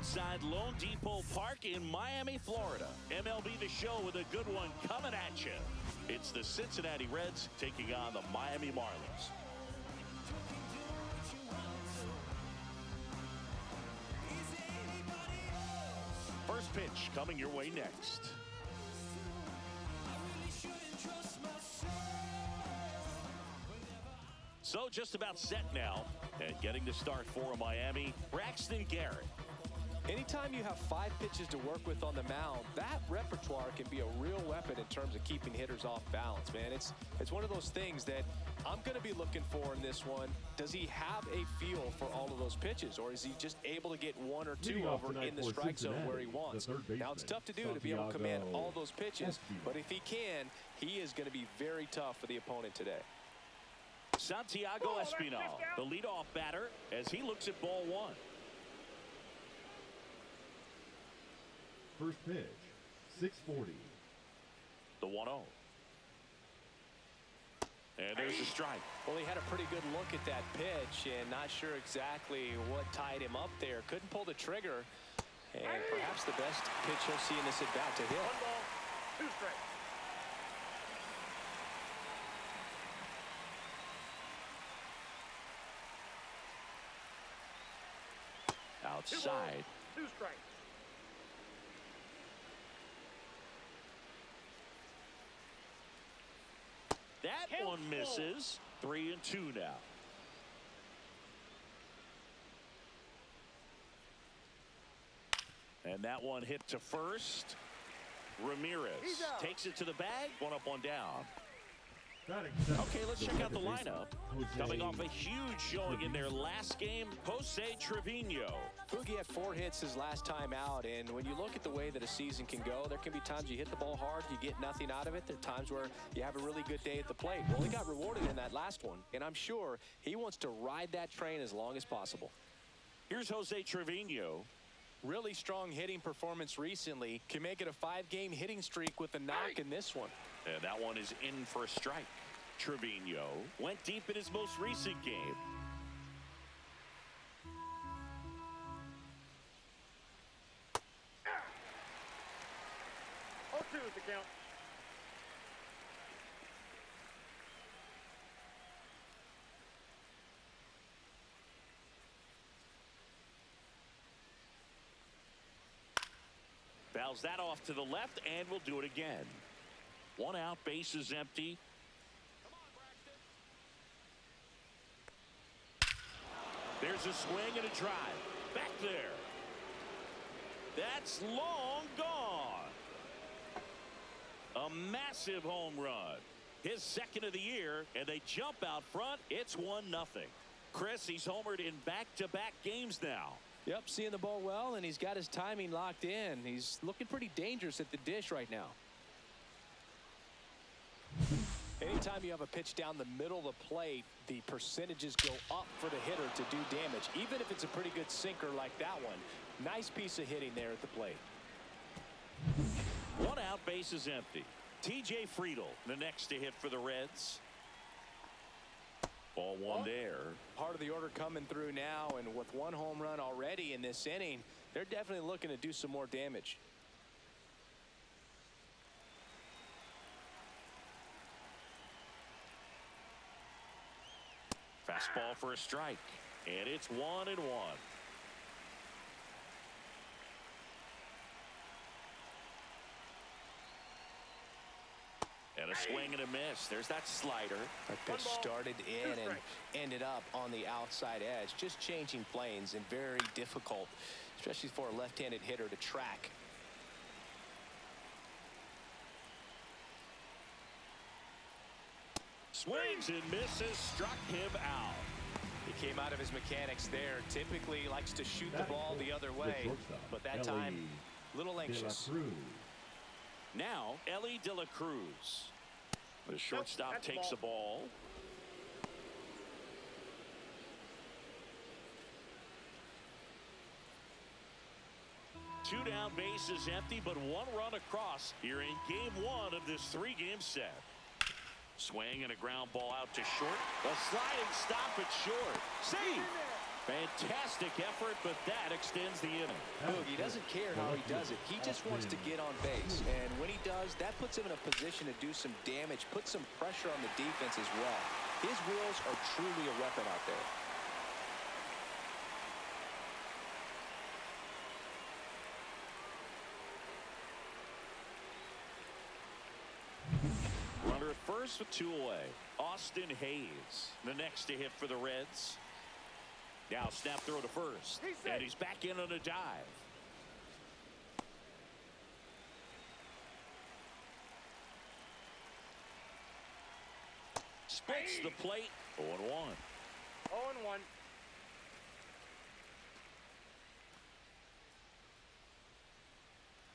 inside Lone Depot Park in Miami, Florida. MLB The Show with a good one coming at you. It's the Cincinnati Reds taking on the Miami Marlins. First pitch coming your way next. So just about set now, and getting to start for Miami, Braxton Garrett. Anytime you have 5 pitches to work with on the mound, that repertoire can be a real weapon in terms of keeping hitters off balance, man. It's one of those things that I'm going to be looking for in this one. Does he have a feel for all of those pitches, or is he just able to get 1 or 2 over in the strike zone where he wants? Now, it's tough to do to be able to command all those pitches, but if he can, he is going to be very tough for the opponent today. Santiago Espinal, the leadoff batter, as he looks at ball 1. First pitch, 640. The 1-0. And there's a strike. Well, he had a pretty good look at that pitch and not sure exactly what tied him up there. Couldn't pull the trigger. And perhaps the best pitch he'll see in this at bat to hit. 1 ball, 2 strikes. Outside. 2 strikes. That one misses. 3-2 now. And that one hit to first. Ramirez takes it to the bag. 1 up, 1 down. Okay, let's check out the lineup. Coming off a huge showing in their last game, Jose Trevino. Boogie had 4 hits his last time out, and when you look at the way that a season can go, there can be times you hit the ball hard, you get nothing out of it. There are times where you have a really good day at the plate. Well, he got rewarded in that last one, and I'm sure he wants to ride that train as long as possible. Here's Jose Trevino. Really strong hitting performance recently. Can make it a 5-game hitting streak with a knock in this one. And that one is in for a strike. Trevino went deep in his most recent game. Oh, 2 is the count. Fouls that off to the left, and we'll do it again. 1 out, base is empty. There's a swing and a drive. Back there. That's long gone. A massive home run. His 2nd of the year, and they jump out front. It's 1-0. Chris, he's homered in back-to-back games now. Yep, seeing the ball well, and he's got his timing locked in. He's looking pretty dangerous at the dish right now. Anytime you have a pitch down the middle of the plate, the percentages go up for the hitter to do damage, even if it's a pretty good sinker like that one. Nice piece of hitting there at the plate. 1 out, base is empty. TJ Friedl, the next to hit for the Reds. Ball 1 there. Part of the order coming through now, and with 1 home run already in this inning, they're definitely looking to do some more damage. Fastball for a strike, and it's 1-1. And a swing and a miss. There's that slider. That pitch started in and ended up on the outside edge. Just changing planes, and very difficult, especially for a left-handed hitter to track. Swings and misses, struck him out. He came out of his mechanics there. Typically likes to shoot the ball the other way, but that time, a little anxious. Now, Ellie De La Cruz. The shortstop takes the ball. Two down, bases empty, but 1 run across here in game 1 of this 3-game set. Swing and a ground ball out to short. A sliding stop at short. See, Fantastic effort, but that extends the inning. He doesn't care how he does it. He just wants to get on base. And when he does, that puts him in a position to do some damage, put some pressure on the defense as well. His wheels are truly a weapon out there. Runner at first with 2 away. Austin Hayes, the next to hit for the Reds. Now snap throw to first, and he's back in on a dive. Splits the plate. 0-1. 0-1.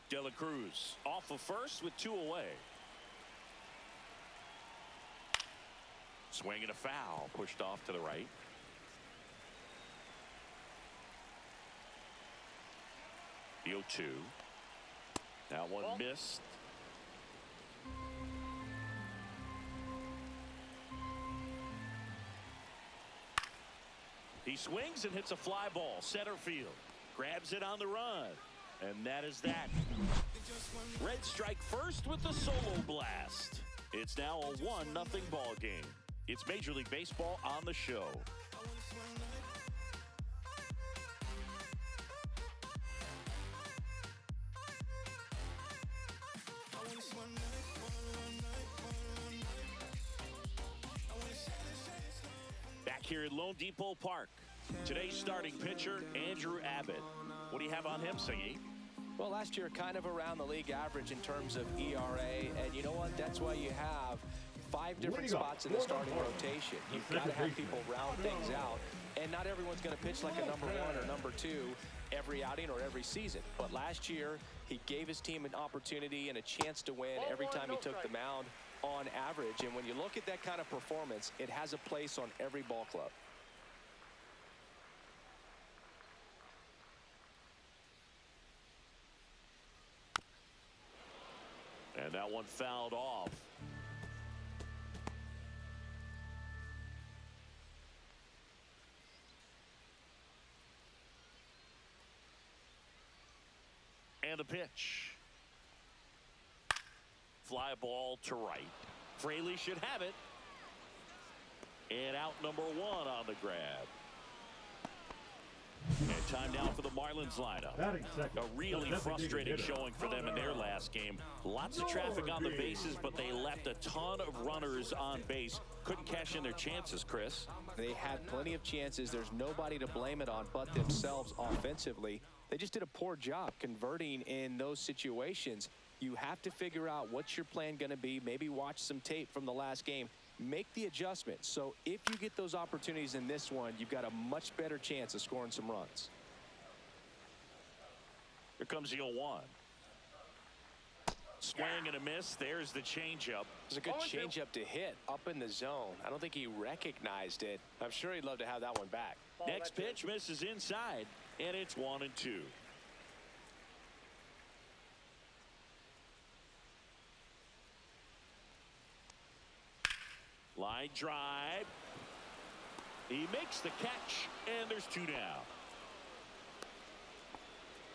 De La Cruz off of first with 2 away. Swing and a foul, pushed off to the right. The 0-2. That one missed. He swings and hits a fly ball center field. Grabs it on the run. And that is that. Reds strike first with the solo blast. It's now a 1-0 ball game. It's Major League Baseball on the show. Back here at Lone Depot Park. Today's starting pitcher, Andrew Abbott. What do you have on him, Singy? Well, last year kind of around the league average in terms of ERA. And you know what? That's why you have 5 different spots in the starting rotation. You've got to have people round things out. And not everyone's going to pitch like a number 1 or number 2 every outing or every season. But last year, he gave his team an opportunity and a chance to win every time he took the mound on average. And when you look at that kind of performance, it has a place on every ball club. And that one fouled off. And a pitch. Fly ball to right. Fraley should have it. And out number 1 on the grab. And time now for the Marlins lineup. A really frustrating showing for them in their last game. Lots of traffic on the bases, but they left a ton of runners on base. Couldn't cash in their chances, Chris. They had plenty of chances. There's nobody to blame it on but themselves offensively. They just did a poor job converting in those situations. You have to figure out what's your plan going to be. Maybe watch some tape from the last game. Make the adjustments. So if you get those opportunities in this one, you've got a much better chance of scoring some runs. Here comes the 0-1. Swing and a miss. There's the changeup. It was a good changeup to hit up in the zone. I don't think he recognized it. I'm sure he'd love to have that one back. Next pitch misses inside, and it's 1-2. Line drive. He makes the catch, and there's 2 down.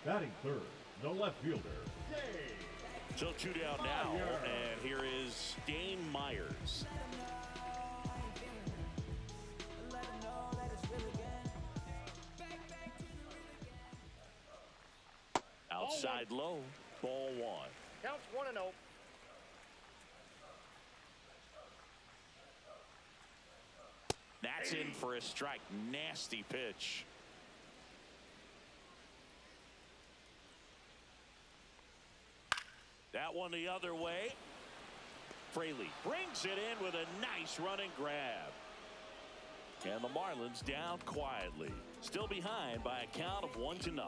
Batting third, the left fielder, Dane. So 2 down now, and here is Dane Myers. Outside low, ball 1. Counts 1-0. That's in for a strike. Nasty pitch. That one the other way. Fraley brings it in with a nice running grab. And the Marlins down quietly. Still behind by a count of 1-0.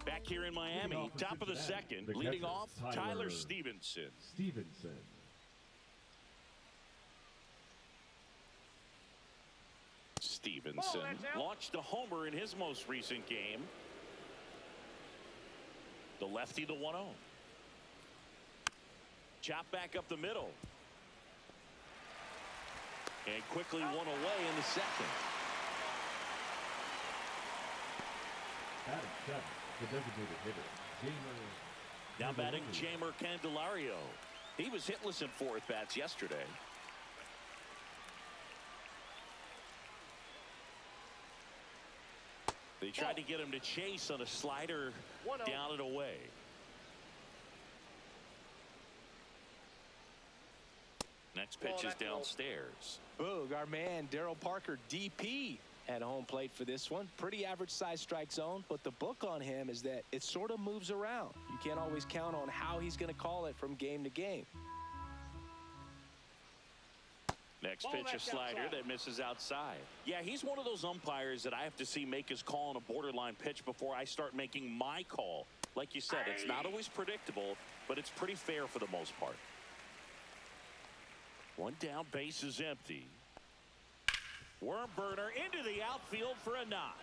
Back here in Miami, top of the second, leading off Tyler Stevenson. Stevenson launched a homer in his most recent game. The lefty, the 1-0. Chop back up the middle. And quickly one away in the second. Batting seventh, the designated hitter, Now batting Jamer Candelario. He was hitless in 4 at-bats yesterday. They tried to get him to chase on a slider down and away. Next pitch is downstairs. Boog, our man Daryl Parker, DP, at home plate for this one. Pretty average size strike zone, but the book on him is that it sort of moves around. You can't always count on how he's going to call it from game to game. Next pitch, a slider that misses outside. Yeah, he's one of those umpires that I have to see make his call on a borderline pitch before I start making my call. Like you said, it's not always predictable, but it's pretty fair for the most part. One down, base is empty. Worm burner into the outfield for a knock.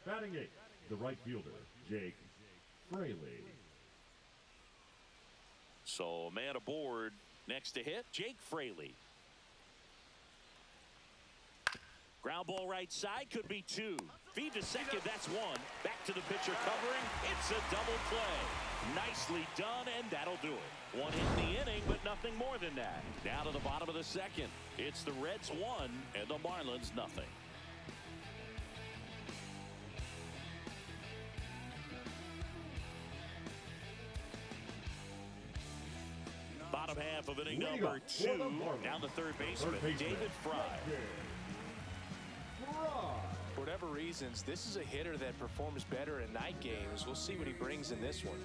Batting eighth, the right fielder, Jake Fraley. So a man aboard. Next to hit, Jake Fraley. Ground ball right side, could be 2. Feed to second, that's 1. Back to the pitcher covering. It's a double play. Nicely done, and that'll do it. 1 hit in the inning, but nothing more than that. Down to the bottom of the second. It's the Reds 1 and the Marlins nothing. Bottom half of inning number 2. Down the third baseman, David Fry. For whatever reasons, this is a hitter that performs better in night games. We'll see what he brings in this one.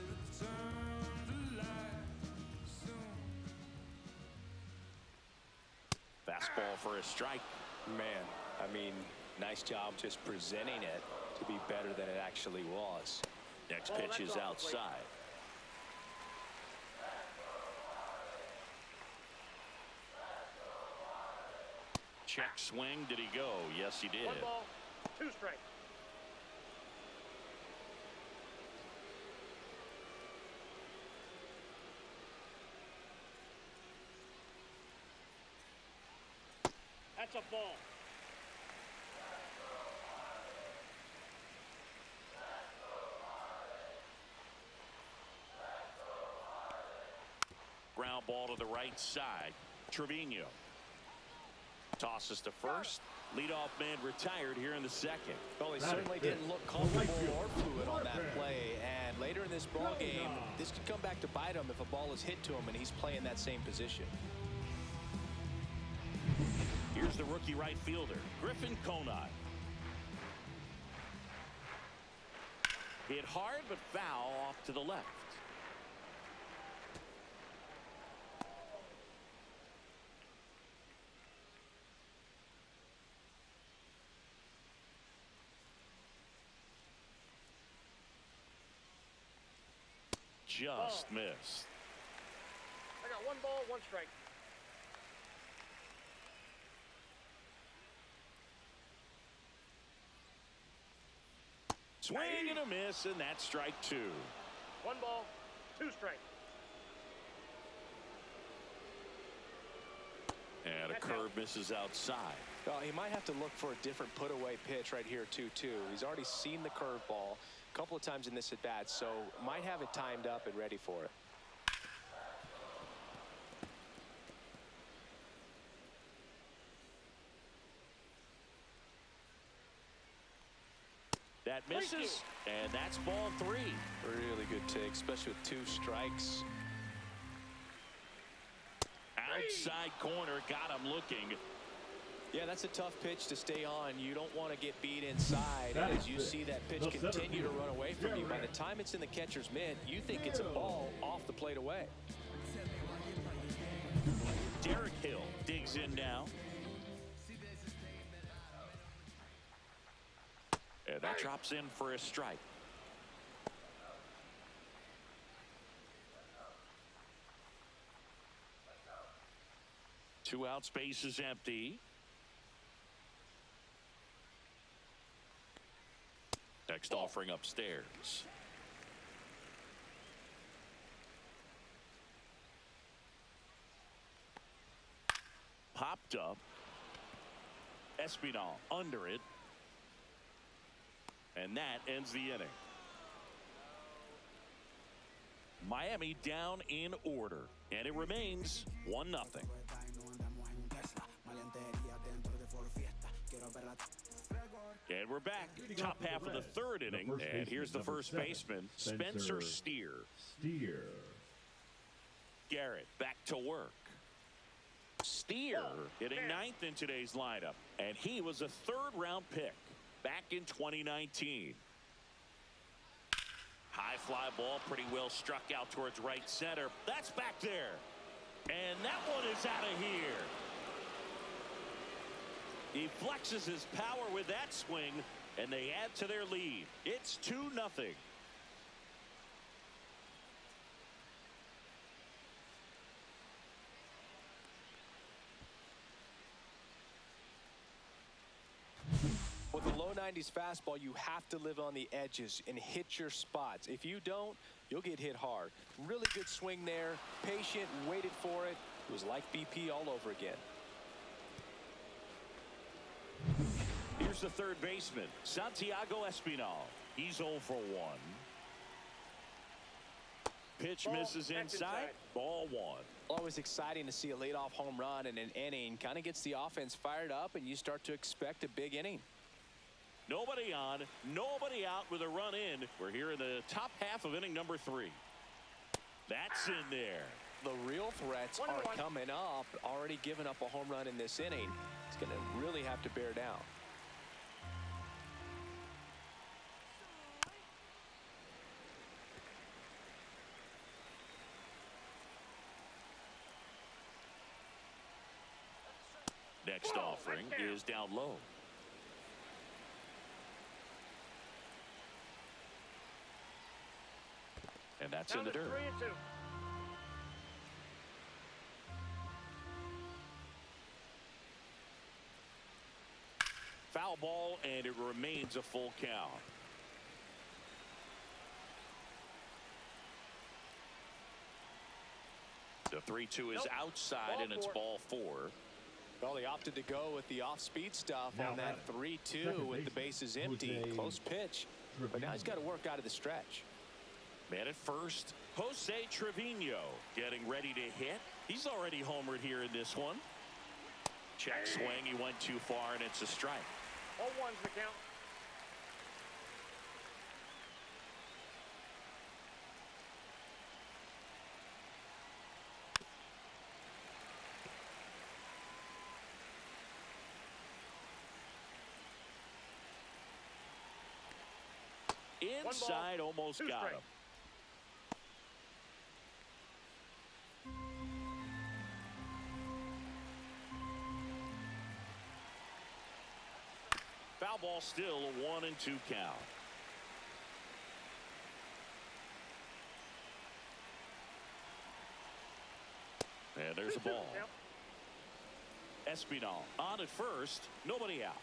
Fastball for a strike. Man, I mean, nice job just presenting it to be better than it actually was. Next pitch is outside. Check swing. Did he go? Yes, he did. 1 ball, 2 strikes. That's a ball. Ground ball to the right side. Trevino tosses to first. Leadoff man retired here in the second. Well, he certainly didn't look comfortable or fluid on that play. And later in this ball game, this could come back to bite him if a ball is hit to him and he's playing that same position. Here's the rookie right fielder, Griffin Conine. Hit hard but foul off to the left. Just missed. I got 1 ball, 1 strike. Swing and a miss, and that's strike 2. 1 ball, 2 strikes. And a curve misses outside. Well, he might have to look for a different put-away pitch right here, 2-2. He's already seen the curveball a couple of times in this at-bat, so might have it timed up and ready for it. That misses, and that's ball 3. Really good take, especially with 2 strikes. Outside corner, got him looking. Yeah, that's a tough pitch to stay on. You don't want to get beat inside. And as you see that pitch continue to run away from you, by the time it's in the catcher's mitt, you think it's a ball off the plate away. Derek Hill digs in now. And that drops in for a strike. Two out, space is empty. Next offering upstairs. Popped up. Espinal under it. And that ends the inning. Miami down in order, and it remains 1-0. And we're back. Top half of the third inning, and here's the first baseman, Spencer Steer. Garrett back to work. Steer hitting ninth in today's lineup, and he was a third-round pick back in 2019. High fly ball, pretty well struck out towards right center. That's back there. And that one is out of here. He flexes his power with that swing, and they add to their lead. It's 2-0. With a low 90s fastball, you have to live on the edges and hit your spots. If you don't, you'll get hit hard. Really good swing there. Patient, waited for it. It was like BP all over again. Here's the third baseman, Santiago Espinal. He's 0 for 1. Pitch misses inside. Ball 1. Always exciting to see a leadoff home run in an inning. Kind of gets the offense fired up, and you start to expect a big inning. Nobody on, nobody out with a run in. We're here in the top half of inning number 3. That's in there. The real threats are coming up. Already given up a home run in this inning. It's going to really have to bear down. Next offering is down low. And that's in the dirt. 3-2. Foul ball, and it remains a full count. The 3-2 is outside, and it's ball 4. Well, they opted to go with the off-speed stuff on that 3-2 with the bases empty. Close pitch, but now he's got to work out of the stretch. Man at first, Jose Trevino getting ready to hit. He's already homered here in this one. Check swing, he went too far, and it's a strike. 0-1's the count. Inside, almost got him. Foul ball, still a 1-2 count. And there's a ball. Espinal on at first, nobody out.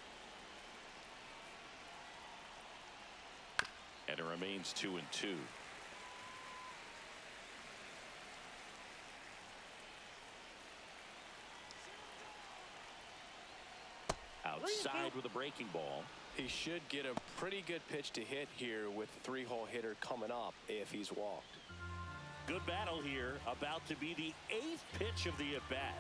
And it remains 2-2. Outside with a breaking ball. He should get a pretty good pitch to hit here with the 3-hole hitter coming up if he's walked. Good battle here, about to be the 8th pitch of the at-bat.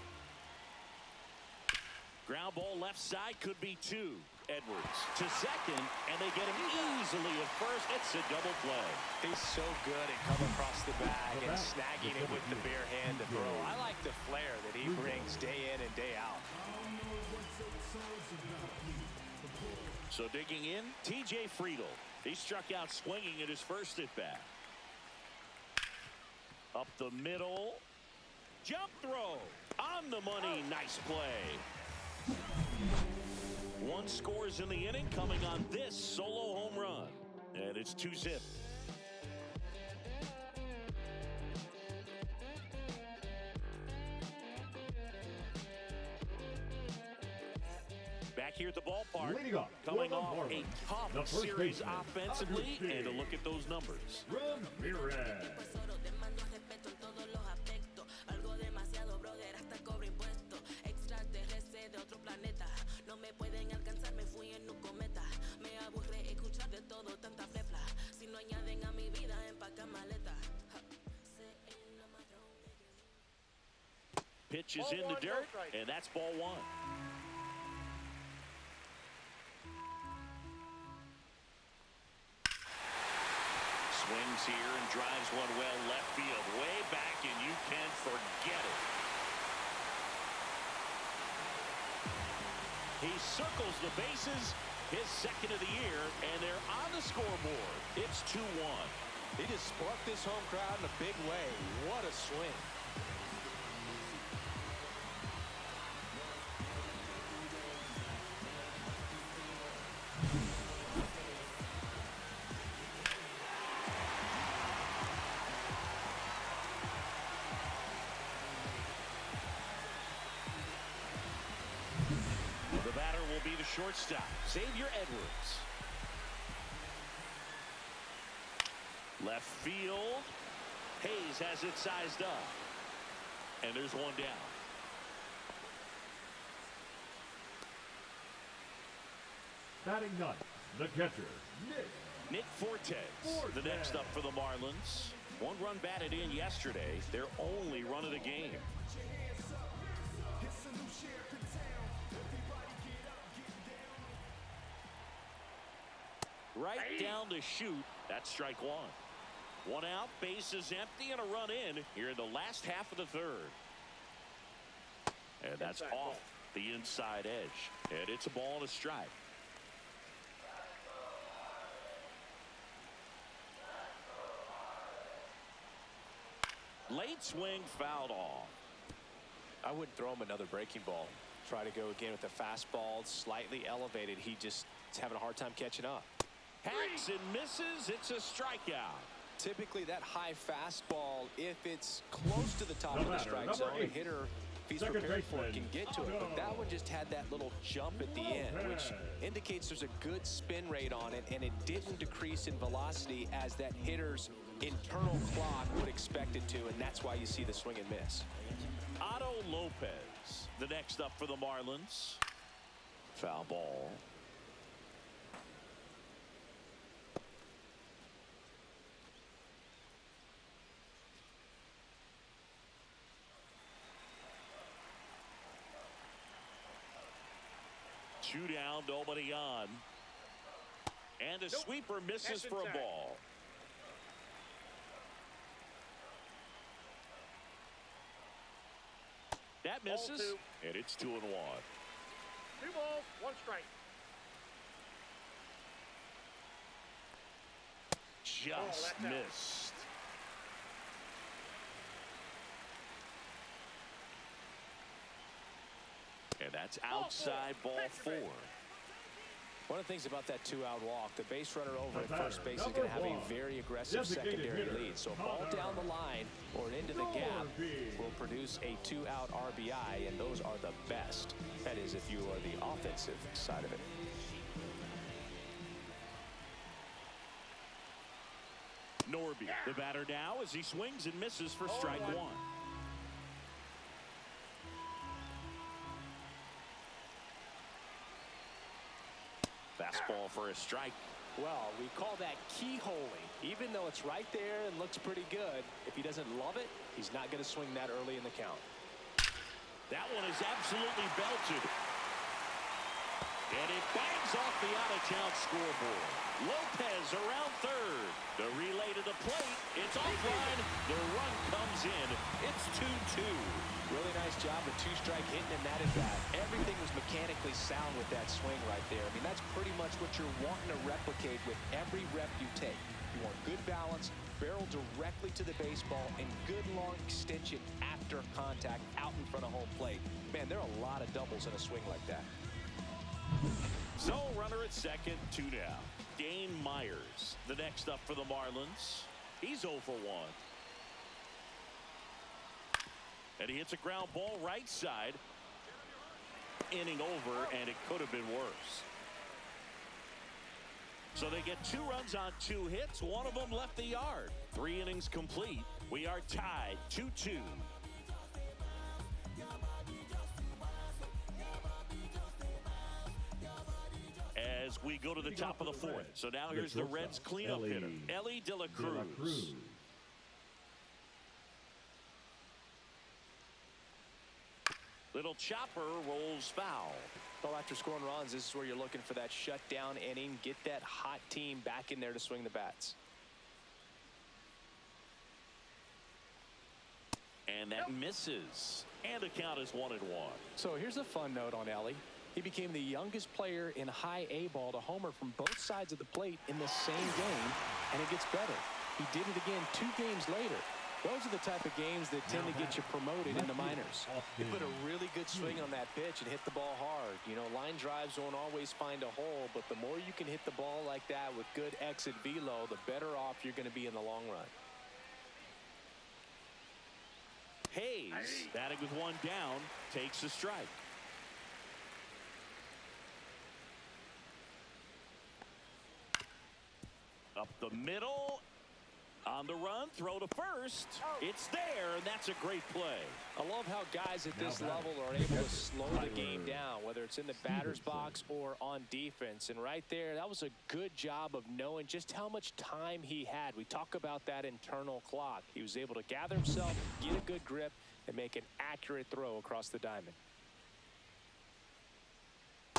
Ground ball left side, could be 2. Edwards to second, and they get him easily at first. It's a double play. He's so good at coming across the bag and snagging it with the bare hand to throw. I like the flair that he brings day in and day out. So digging in, TJ Friedel. He struck out swinging at his first at bat. Up the middle. Jump throw. On the money. Nice play. 1 scores in the inning, coming on this solo home run. And it's 2-zip. Back back here at the ballpark. Leading off, Coming for the off a Marlins, tough the first series baseman, offensively. And to look at those numbers. Ramirez. Pitch is in the dirt, and that's ball one. Swings here and drives one well left field, way back, and you can forget it. He circles the bases, his second of the year, and they're on the scoreboard. It's 2-1. He just sparked this home crowd in a big way. What a swing. The batter will be the shortstop, Xavier Edwards. Left field. Hayes has it sized up. And there's one down. Batting ninth, the catcher, Nick Fortes, the next up for the Marlins. One run batted in yesterday, their only run of the game. Right down to shoot. That's strike one. One out, base is empty, and a run in here in the last half of the third. And that's off the inside edge. And it's a ball and a strike. Late swing fouled off. I wouldn't throw him another breaking ball. Try to go again with the fastball, slightly elevated. He just is having a hard time catching up. Hacks and misses. It's a strikeout. Typically that high fastball, if it's close to the top of the strike zone, a hitter, if he's prepared for it, can get to it. But that one just had that little jump at the end, which indicates there's a good spin rate on it, and it didn't decrease in velocity as that hitter's internal clock would expect it to, and that's why you see the swing and miss. Otto Lopez, the next up for the Marlins. Foul ball. Two down, nobody on. And the sweeper misses for a ball. That misses, and it's 2-1. 2 balls, 1 strike. Just missed. And that's outside ball 4. One of the things about that 2-out walk, the base runner over at first base is going to have a very aggressive secondary lead. So a ball down the line or into the gap will produce a 2-out RBI, and those are the best. That is, if you are the offensive side of it. Norby, the batter now, as he swings and misses for strike 1. Fastball for a strike. Well, we call that keyholing. Even though it's right there and looks pretty good, if he doesn't love it, he's not going to swing that early in the count. That one is absolutely belted. And it bangs off the out-of-town scoreboard. Lopez around third. The relay to the plate. It's offline. The run comes in. It's 2-2. Really nice job with 2-strike hitting in that at bat. Everything was mechanically sound with that swing right there. I mean, that's pretty much what you're wanting to replicate with every rep you take. You want good balance, barrel directly to the baseball, and good long extension after contact out in front of home plate. Man, there are a lot of doubles in a swing like that. So, runner at second, 2 down. Dane Myers, the next up for the Marlins. He's 0 for 1. And he hits a ground ball right side. inning over, and it could have been worse. So they get 2 runs on 2 hits. One of them left the yard. 3 innings complete. We are tied 2-2. As we go to the top of the 4th. So now here's the Reds cleanup hitter, Ellie De La Cruz. Little chopper rolls foul. Well, after scoring runs, this is where you're looking for that shutdown inning. Get that hot team back in there to swing the bats. And that misses. And the count is 1-1. So here's a fun note on Ellie. He became the youngest player in high A ball to homer from both sides of the plate in the same game, and it gets better. He did it again 2 games later. Those are the type of games that tend to get you promoted in the minors. He put a really good swing on that pitch and hit the ball hard. You know, line drives won't always find a hole, but the more you can hit the ball like that with good exit velo, the better off you're going to be in the long run. Hayes, batting with 1 down, takes a strike. Up the middle. On the run, throw to first. It's there, and that's a great play. I love how guys at this level are able to slow the game down, whether it's in the batter's box or on defense. And right there, that was a good job of knowing just how much time he had. We talk about that internal clock. He was able to gather himself, get a good grip, and make an accurate throw across the diamond.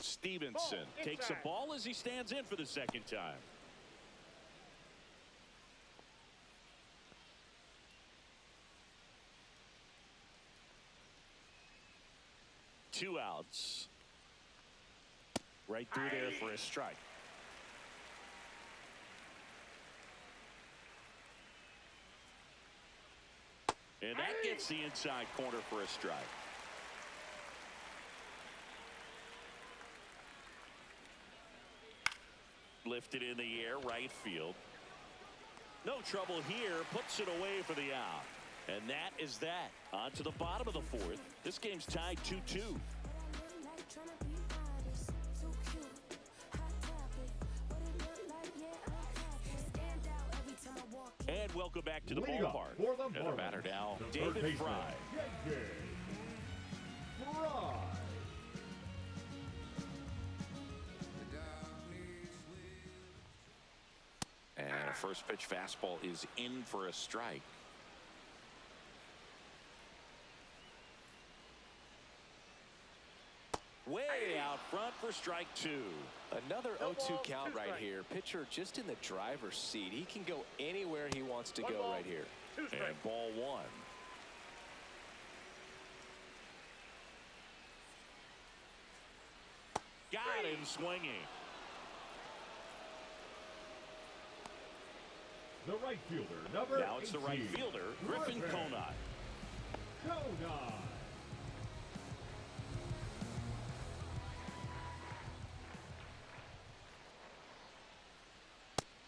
Stevenson takes a ball as he stands in for the 2nd time. Two outs. Right through there for a strike. And that gets the inside corner for a strike. Lifted in the air, right field. No trouble here, puts it away for the out. And that is that. On to the bottom of the 4th. This game's tied 2-2. And welcome back to the ballpark. And the batter now, David Fry. And a first pitch fastball is in for a strike. Way out front for strike 2. Another 0-2 count right here. Pitcher just in the driver's seat. He can go anywhere he wants to go right here. And ball 1. Got him swinging. The right fielder, number 18. Now it's the right fielder, Griffin Conine.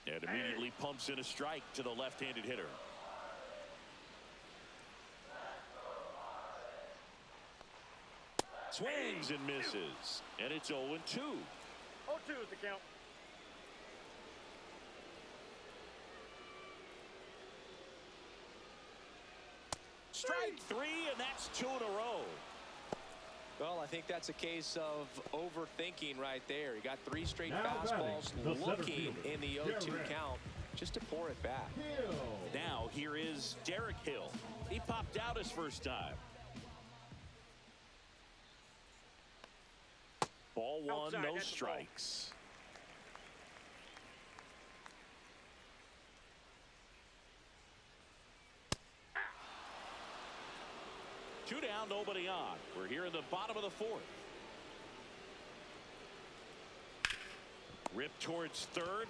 And immediately pumps in a strike to the left-handed hitter. Swings and misses. And it's 0-2. 0-2 is the count. Strike 3, and that's 2 in a row. Well, I think that's a case of overthinking right there. He got 3 straight fastballs looking in the 0-2 count just to pour it back. Now here is Derek Hill. He popped out his first time. Ball 1, no strikes. Two down, nobody on. We're here in the bottom of the 4th. Rip towards third.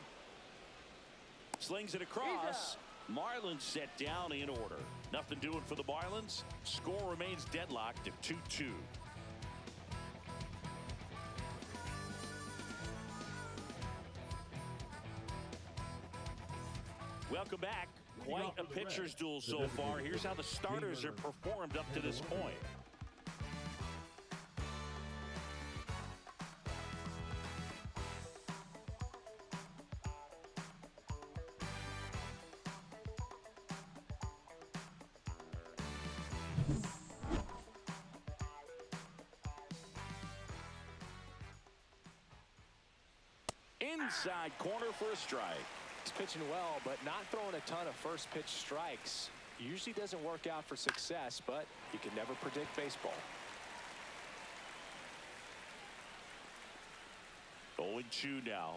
Slings it across. Marlins set down in order. Nothing doing for the Marlins. Score remains deadlocked at 2-2. Welcome back. Quite a pitcher's duel so far. Here's how the starters are performed up to this point. inside corner for a strike. He's pitching well, but not throwing a ton of first pitch strikes. Usually doesn't work out for success, but you can never predict baseball. 0-2 now.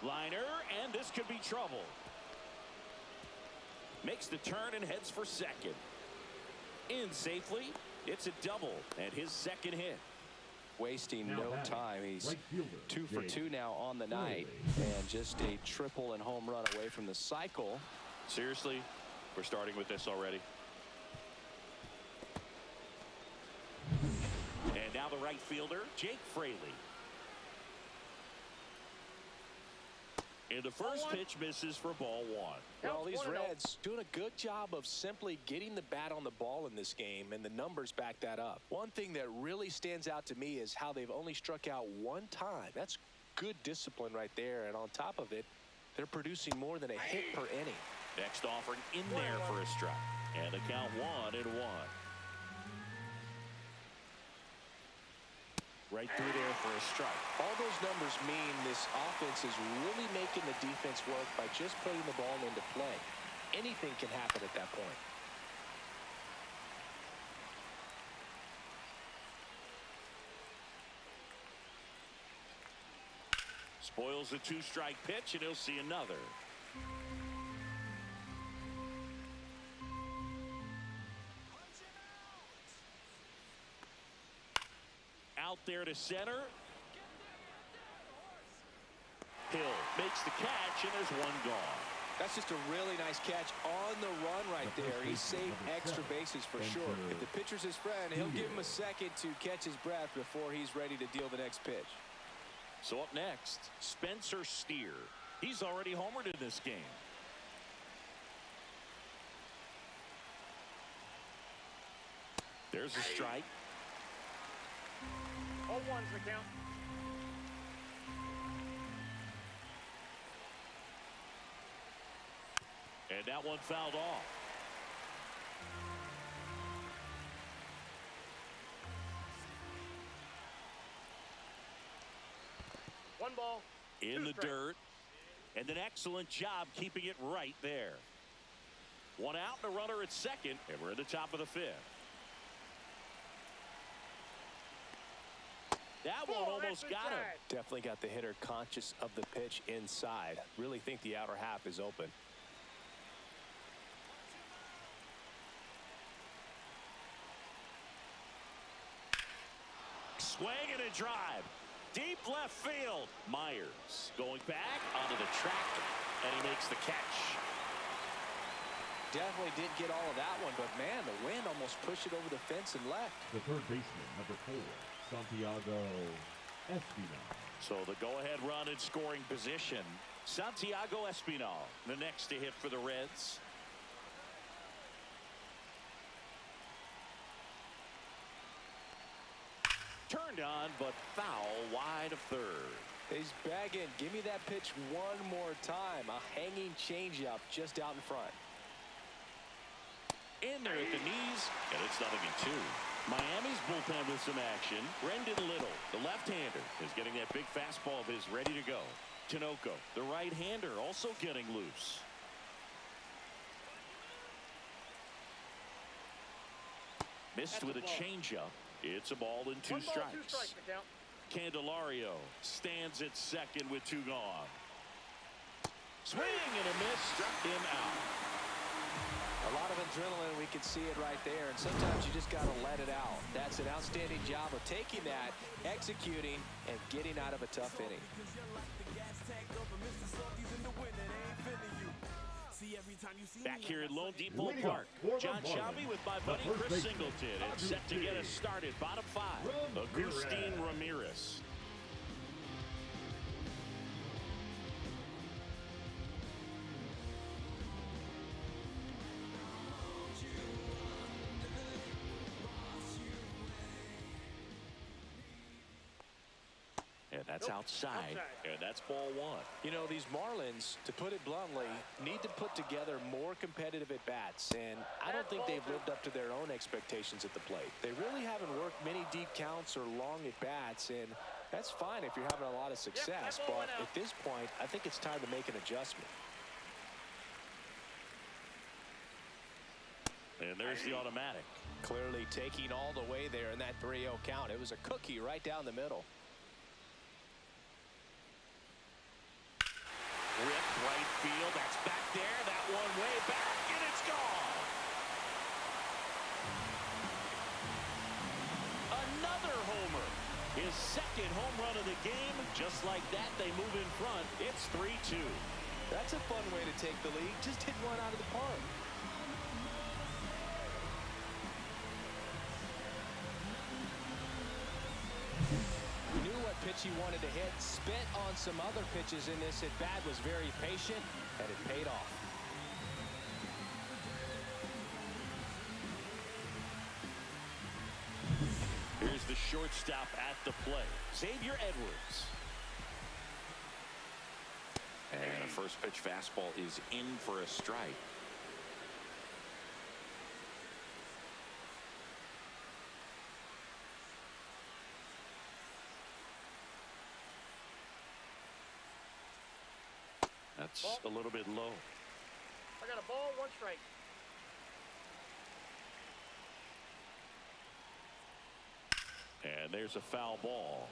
Liner, and this could be trouble. Makes the turn and heads for second. In safely. It's a double and his second hit. Wasting no time. He's 2 for 2 now on the night, and just a triple and home run away from the cycle. Seriously, we're starting with this already. And now the right fielder, Jake Fraley. And the first pitch misses for ball 1. Well, these Reds doing a good job of simply getting the bat on the ball in this game, and the numbers back that up. One thing that really stands out to me is how they've only struck out 1 time. That's good discipline right there, and on top of it, they're producing more than a hit per inning. Next offering in there for a strike. And the count 1-1. Right through there for a strike. All those numbers mean this offense is really making the defense work by just putting the ball into play. Anything can happen at that point. Spoils the 2-strike pitch, and he'll see another. Out there to center. Hill makes the catch, and there's one gone. That's just a really nice catch on the run right there. He saved extra bases for sure. If the pitcher's his friend, he'll give him a second to catch his breath before he's ready to deal the next pitch. So up next, Spencer Steer. He's already homered in this game. There's a strike. 0-1's the count. And that one fouled off. One ball. In the dirt. And an excellent job keeping it right there. One out and a runner at second. And we're at the top of the 5th. That one almost got him. Definitely got the hitter conscious of the pitch inside. Really think the outer half is open. Swing and a drive. Deep left field. Myers going back onto the tractor, and he makes the catch. Definitely didn't get all of that one, but man, the wind almost pushed it over the fence and left. The third baseman, number 4, Santiago Espinal. So the go-ahead run in scoring position. Santiago Espinal, the next to hit for the Reds. Turned on, but foul wide of third. He's bagging. Give me that pitch one more time. A hanging changeup just out in front. In there at the knees, and it's 0-2. Miami's bullpen with some action. Brendan Little, the left-hander, is getting that big fastball of his ready to go. Tinoco, the right-hander, also getting loose. Missed with a changeup. It's a ball and 2 strikes. 2 strikes the count. Candelario stands at second with 2 gone. Swing and a miss, struck him out. A lot of adrenaline, we can see it right there, and sometimes you just got to let it out. That's an outstanding job of taking that, executing, and getting out of a tough inning. Back here at Lone Depot Park, John Shelby with my buddy Chris Singleton, and set to get us started. Bottom 5, Agustin Ramirez. And that's outside, and that's ball 1. You know, these Marlins, to put it bluntly, need to put together more competitive at-bats, and I don't think they've lived up to their own expectations at the plate. They really haven't worked many deep counts or long at-bats, and That's fine if you're having a lot of success, but at this point, I think it's time to make an adjustment. And there's the automatic. Clearly taking all the way there in that 3-0 count. It was a cookie right down the middle. Ripped right field. That's back there. That one way back, and it's gone. Another homer. His second home run of the game. Just like that, they move in front. It's 3-2. That's a fun way to take the lead. Just hit one out of the park. He knew what pitch he wanted to hit. Spit on some other pitches in this at-bat. Was very patient, and it paid off. Here's the shortstop at the plate, Xavier Edwards. And a first pitch fastball is in for a strike. That's a little bit low. I got a ball, 1 strike. And there's a foul ball.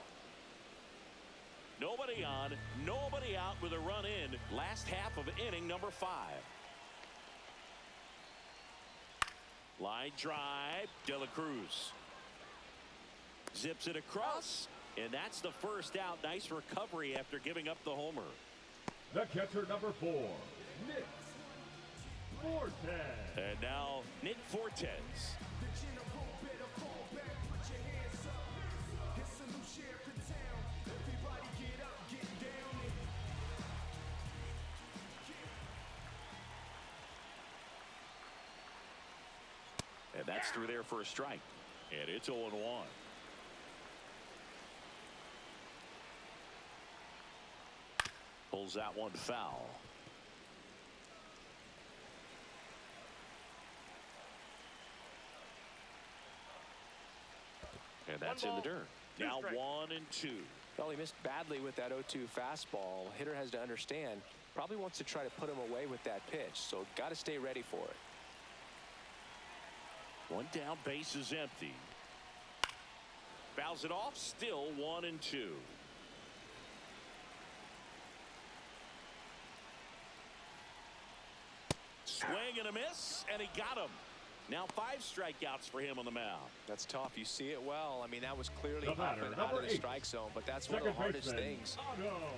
Nobody on, nobody out with a run in. Last half of inning number 5. Line drive, De La Cruz. Zips it across, and that's the first out. Nice recovery after giving up the homer. The catcher, number 4, Nick Fortes. And now Nick Fortes. And that's through there for a strike. And it's 0-1. Pulls that one foul. And that's in the dirt. Now 1-2. Well, he missed badly with that 0-2 fastball. Hitter has to understand, probably wants to try to put him away with that pitch, so got to stay ready for it. One down, base is empty. Fouls it off, still 1-2. Swing and a miss, and he got him. Now 5 strikeouts for him on the mound. That's tough. You see it well. I mean, that was clearly up and out of the strike zone, but that's one of the hardest things.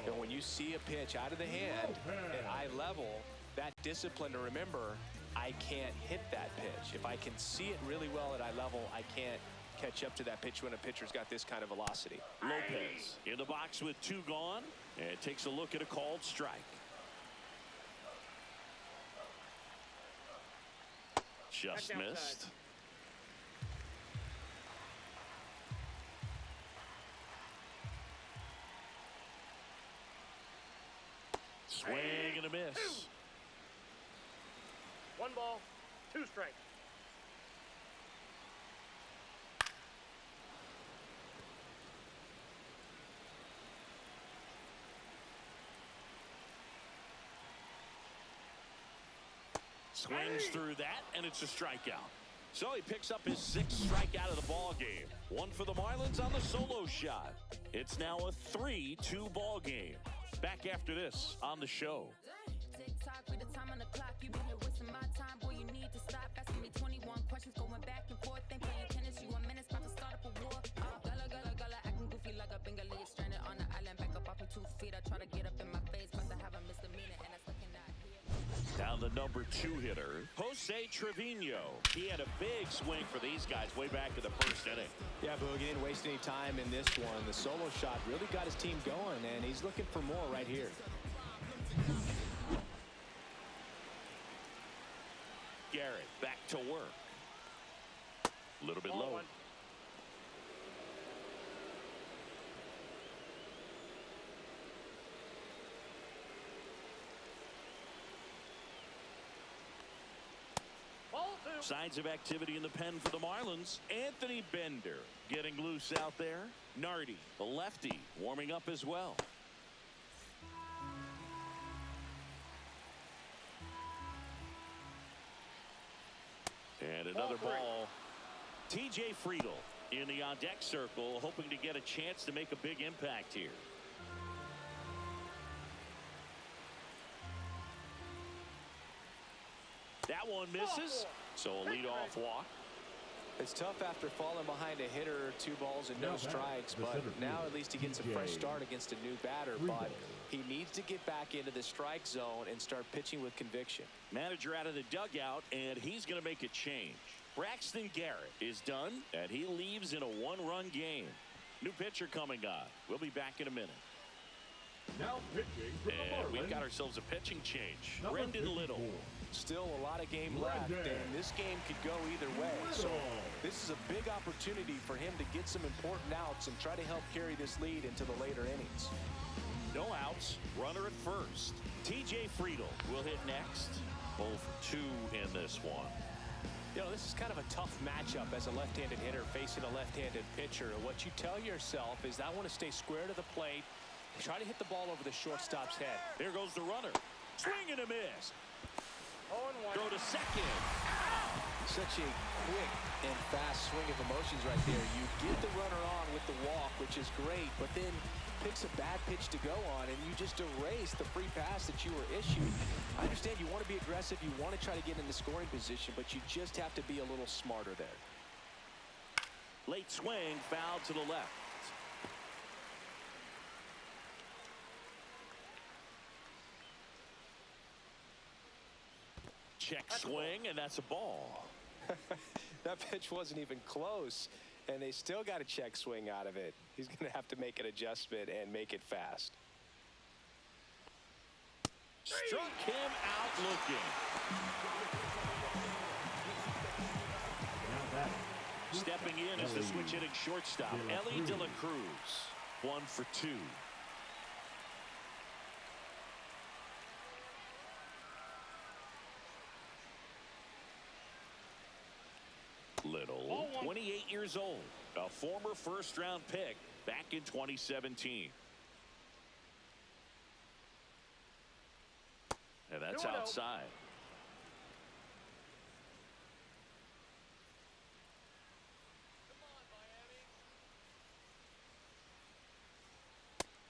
And when you see a pitch out of the hand at eye level, that discipline to remember, I can't hit that pitch. If I can see it really well at eye level, I can't catch up to that pitch when a pitcher's got this kind of velocity. Lopez in the box with 2 gone, and takes a look at a called strike. Just missed. Swing and a miss. 1 ball, 2 strikes. Swings through that, and it's a strikeout. So he picks up his 6th strikeout of the ball game. 1 for the Marlins on the solo shot. It's now a 3-2 ball game. Back after this on the show. Tick-tock with the time on the clock. You been here wasting my time, boy. You need to stop asking me 21 questions, going back and forth. Ain't playing tennis. You a menace, about to start up a war. Gala, acting goofy like a Bengali stranded on the island. Back up off with 2 feet. I try to get up in my face, but I have a misdemeanor, and that's looking out here. Down the number 2 hitter, Jose Trevino. He had a big swing for these guys way back in the 1st inning. Yeah, Boog, he didn't waste any time in this one. The solo shot really got his team going, and he's looking for more right here. Garrett back to work. A little bit low. 1. Ball 2. Signs of activity in the pen for the Marlins. Anthony Bender getting loose out there. Nardi, the lefty, warming up as well. And another ball. TJ Friedel in the on-deck circle, hoping to get a chance to make a big impact here. That one misses, so a leadoff walk. It's tough after falling behind a hitter, 2 balls and no strikes, but now at least he gets a fresh start against a new batter. But he needs to get back into the strike zone and start pitching with conviction. Manager out of the dugout, and he's going to make a change. Braxton Garrett is done, and he leaves in a 1-run game. New pitcher coming on. We'll be back in a minute. Now pitching for the And we've Marlins, got ourselves a pitching change. number Brendan 54. Little. Still a lot of game left, and this game could go either way. So this is a big opportunity for him to get some important outs and try to help carry this lead into the later innings. No outs, runner at first. TJ Friedel will hit next. 0 for 2 in this one. You know, this is kind of a tough matchup as a left-handed hitter facing a left-handed pitcher. What you tell yourself is I want to stay square to the plate, try to hit the ball over the shortstop's head. There goes the runner. Swing and a miss. 0-1. Throw to second. Such a quick and fast swing of emotions right there. You get the runner on with the walk, which is great, but then picks a bad pitch to go on, and you just erase the free pass that you were issued. I understand you want to be aggressive, you want to try to get in the scoring position, but you just have to be a little smarter there. Late swing, foul to the left. Check swing, and that's a ball. That pitch wasn't even close, and they still got a check swing out of it. He's going to have to make an adjustment and make it fast. Struck him out looking. Stepping in is the switch hitting shortstop, Ellie De La Cruz. 1 for 2. Little, 28 years old, a former first-round pick back in 2017. And that's outside.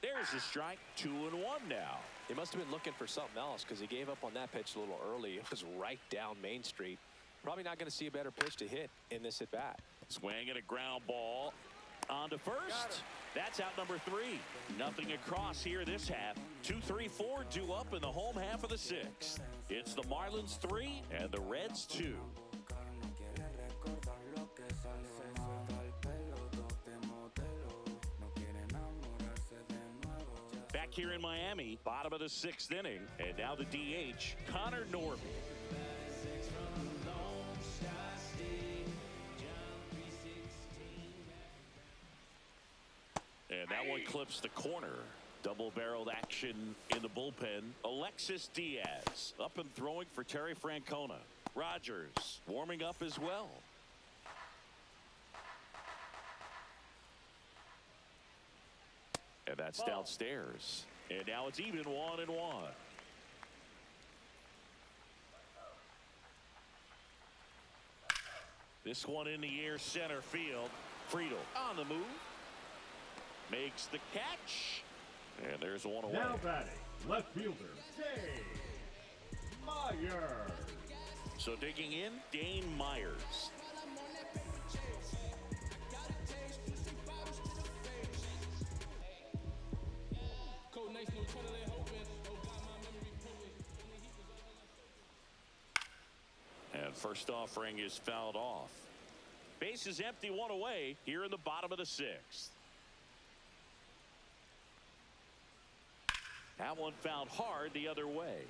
There's a strike. 2-1 now. He must have been looking for something else because he gave up on that pitch a little early. It was right down Main Street. Probably not going to see a better pitch to hit in this at bat. Swing and a ground ball on to first. That's out number 3. Nothing across here this half. 2-3-4 due up in the home half of the 6th. It's the Marlins 3 and the Reds 2. Back here in Miami, bottom of the 6th inning, and now the DH, Connor Norby. And that one clips the corner. Double-barreled action in the bullpen. Alexis Diaz up and throwing for Terry Francona. Rogers warming up as well. And that's downstairs. And now it's even 1-1. This one in the air, center field. Friedel on the move. Makes the catch. And there's one away. Now batting, left fielder, Dane Myers. So digging in, Dane Myers. And first offering is fouled off. Base is empty, 1 away here in the bottom of the 6th. That one fouled hard the other way.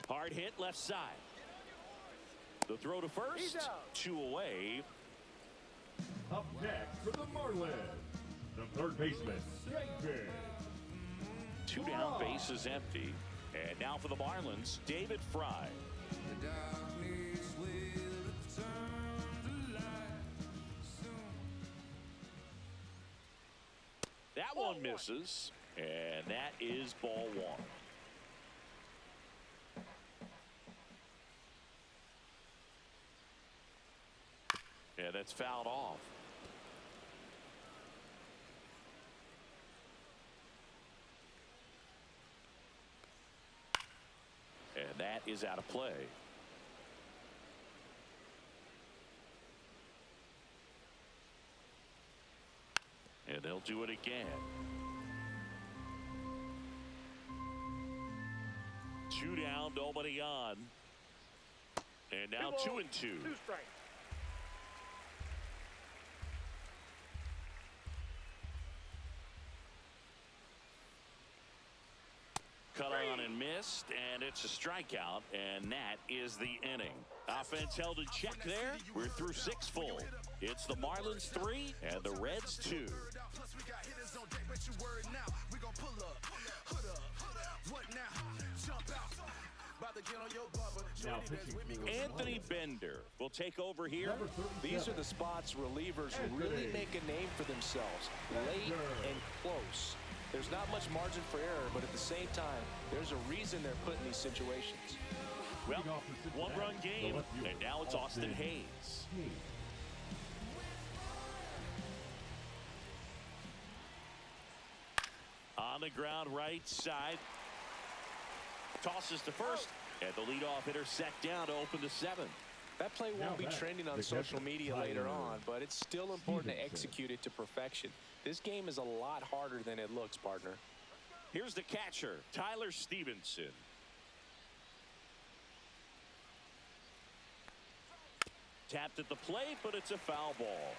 Hard hit left side. The throw to first. 2 away. Up next for the Marlins, the third baseman, David 2 down, bases empty. And now for the Marlins, David Fry. That one misses, and that is ball 1. Yeah, that's fouled off. And that is out of play. And they'll do it again. 2 down, nobody on. And now 2-2. 2 strikes. Cut on and missed, and it's a strikeout, and that is the inning. Offense held in check there. We're through 6 full. It's the Marlins 3 and the Reds 2. Anthony Bender will take over here. These are the spots relievers really make a name for themselves. Late and close. There's not much margin for error, but at the same time, there's a reason they're put in these situations. Well, 1-run game, and now it's Austin Hayes. On the ground right side. Tosses to first, and the leadoff hitter set down to open the 7th. That play won't be trending on social media later on, but it's still important to execute it to perfection. This game is a lot harder than it looks, partner. Here's the catcher, Tyler Stevenson. Tapped at the plate, but it's a foul ball.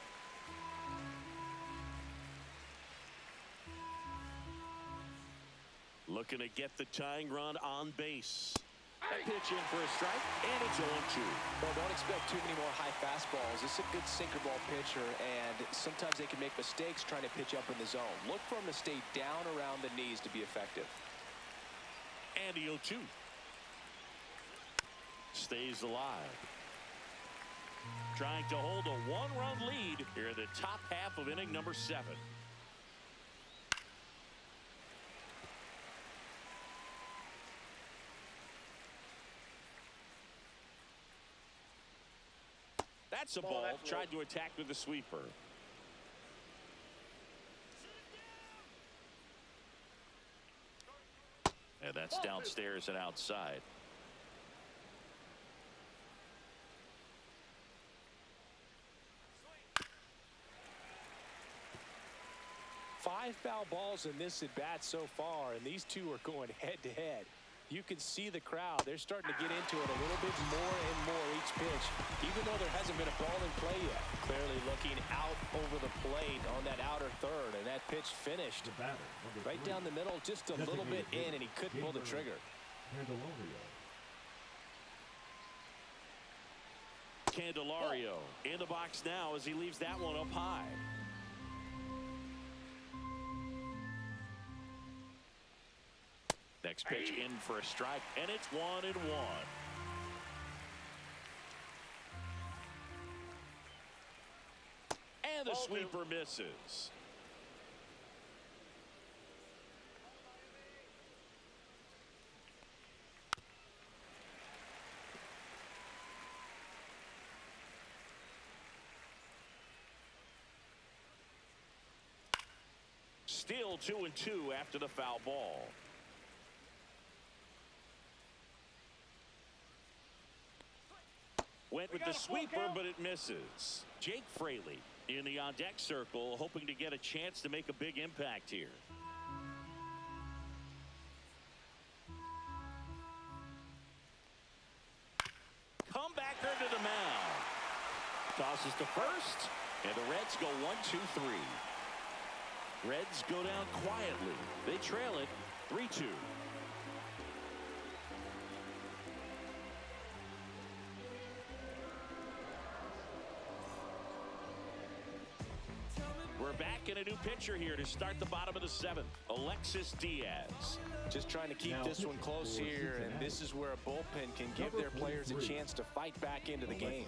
Looking to get the tying run on base. That pitch in for a strike, and it's 0-2. Well, don't expect too many more high fastballs. This is a good sinker ball pitcher, and sometimes they can make mistakes trying to pitch up in the zone. Look for him to stay down around the knees to be effective. And the 0-2. Stays alive. Trying to hold a 1-run lead here in the top half of inning number 7. That's a ball. Tried to attack with the sweeper. And that's downstairs and outside. Five foul balls in this at bat so far, and these two are going head to head. You can see the crowd. They're starting to get into it a little bit more and more each pitch, even though there hasn't been a ball in play yet. Clearly looking out over the plate on that outer third, and that pitch finished right down the middle, just a little bit in, and he couldn't pull the trigger. Candelario in the box now as he leaves that one up high. Next pitch in for a strike, and it's 1-1. And the sweeper misses. Still 2-2 after the foul ball. Went with the sweeper, but it misses. Jake Fraley in the on-deck circle, hoping to get a chance to make a big impact here. Comebacker to the mound. Tosses to first, and the Reds go 1-2-3. Reds go down quietly. They trail it 3-2. We're We're back in a new pitcher here to start the bottom of the 7th. Alexis Diaz. Just trying to keep this one close here, and this is where a bullpen can give their players a chance to fight back into the game.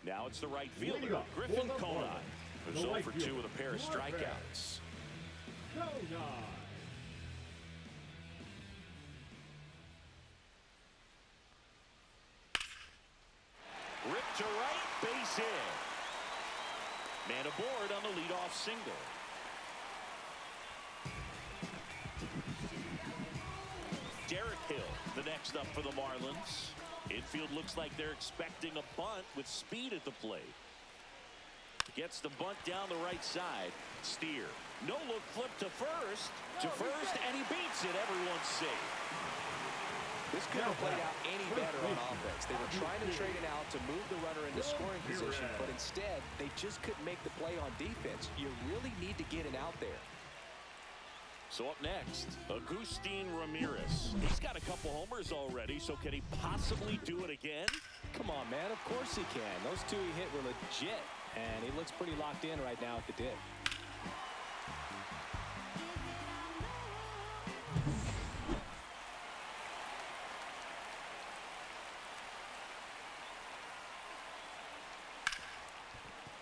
Now it's the right fielder, Griffin Conine, who's 0 for 2 with a pair of strikeouts. Ripped to right, base hit. Man aboard on the leadoff single. Derek Hill, the next up for the Marlins. Infield looks like they're expecting a bunt with speed at the plate. Gets the bunt down the right side. Steer. No look flip to first. And he beats it. Everyone's safe. This couldn't have played out any better on offense. They were trying to trade it out to move the runner into scoring position, but instead, they just couldn't make the play on defense. You really need to get it out there. So up next, Agustin Ramirez. He's got a couple homers already, so can he possibly do it again? Come on, man. Of course he can. Those two he hit were legit, and he looks pretty locked in right now at the dip.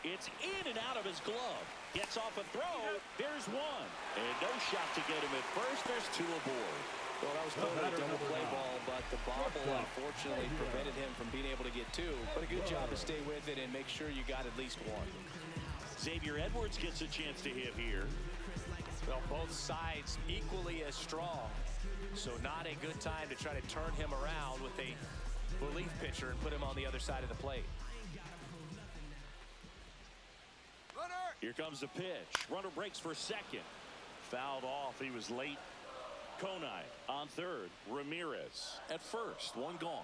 It's in and out of his glove. Gets off a throw. There's one. And no shot to get him at first. There's 2 aboard. Well, that was clearly a double play ball, but the bobble unfortunately prevented him from being able to get 2. But a good job to stay with it and make sure you got at least 1. Xavier Edwards gets a chance to hit here. Well, both sides equally as strong. So not a good time to try to turn him around with a relief pitcher and put him on the other side of the plate. Here comes the pitch. Runner breaks for second. Fouled off. He was late. Conine on third. Ramirez at first. 1 gone.